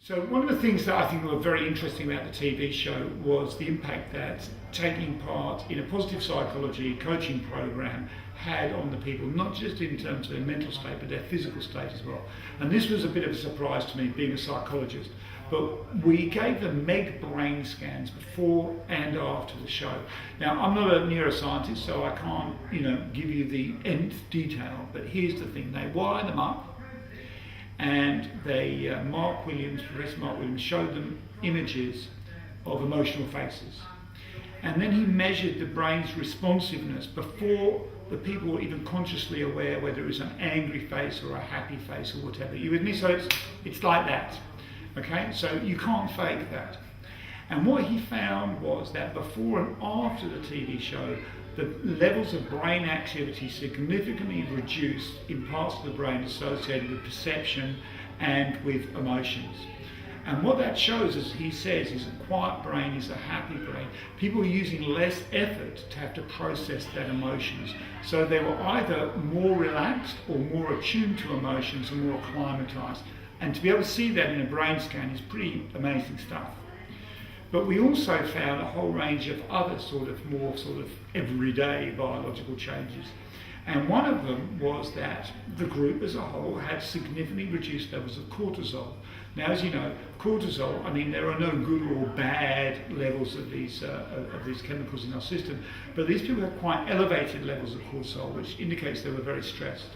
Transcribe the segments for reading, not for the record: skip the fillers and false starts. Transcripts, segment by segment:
So one of the things that I think were very interesting about the TV show was the impact that taking part in a positive psychology coaching program had on the people, not just in terms of their mental state, but their physical state as well. And this was a bit of a surprise to me, being a psychologist. But we gave them MEG brain scans before and after the show. Now, I'm not a neuroscientist, so I can't, give you the nth detail. But here's the thing: they wire them up. And Professor Mark Williams showed them images of emotional faces. And then he measured the brain's responsiveness before the people were even consciously aware whether it was an angry face or a happy face or whatever. You with me? So it's like that. Okay? So you can't fake that. And what he found was that before and after the TV show, the levels of brain activity significantly reduced in parts of the brain associated with perception and with emotions. And what that shows, as he says, is a quiet brain is a happy brain. People are using less effort to have to process their emotions. So they were either more relaxed or more attuned to emotions and more acclimatized. And to be able to see that in a brain scan is pretty amazing stuff. But we also found a whole range of other more everyday biological changes. And one of them was that the group as a whole had significantly reduced levels of cortisol. Now, as you know, cortisol, there are no good or bad levels of these chemicals in our system, but these people had quite elevated levels of cortisol, which indicates they were very stressed.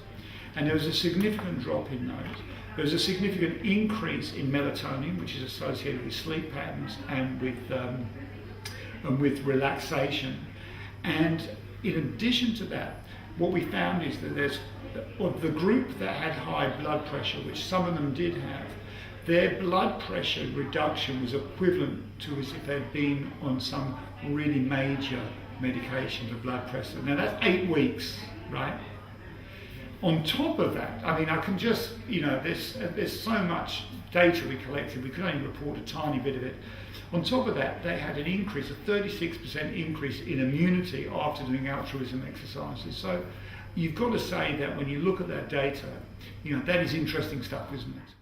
And there was a significant drop in those. There was a significant increase in melatonin, which is associated with sleep patterns and with relaxation. And in addition to that, what we found is that of the group that had high blood pressure, which some of them did have, their blood pressure reduction was equivalent to as if they'd been on some really major medication for blood pressure. Now that's 8 weeks, right? On top of that, I can just, there's so much data we collected, we could only report a tiny bit of it. On top of that, they had an increase, a 36% increase in immunity after doing altruism exercises. So you've got to say that when you look at that data, that is interesting stuff, isn't it?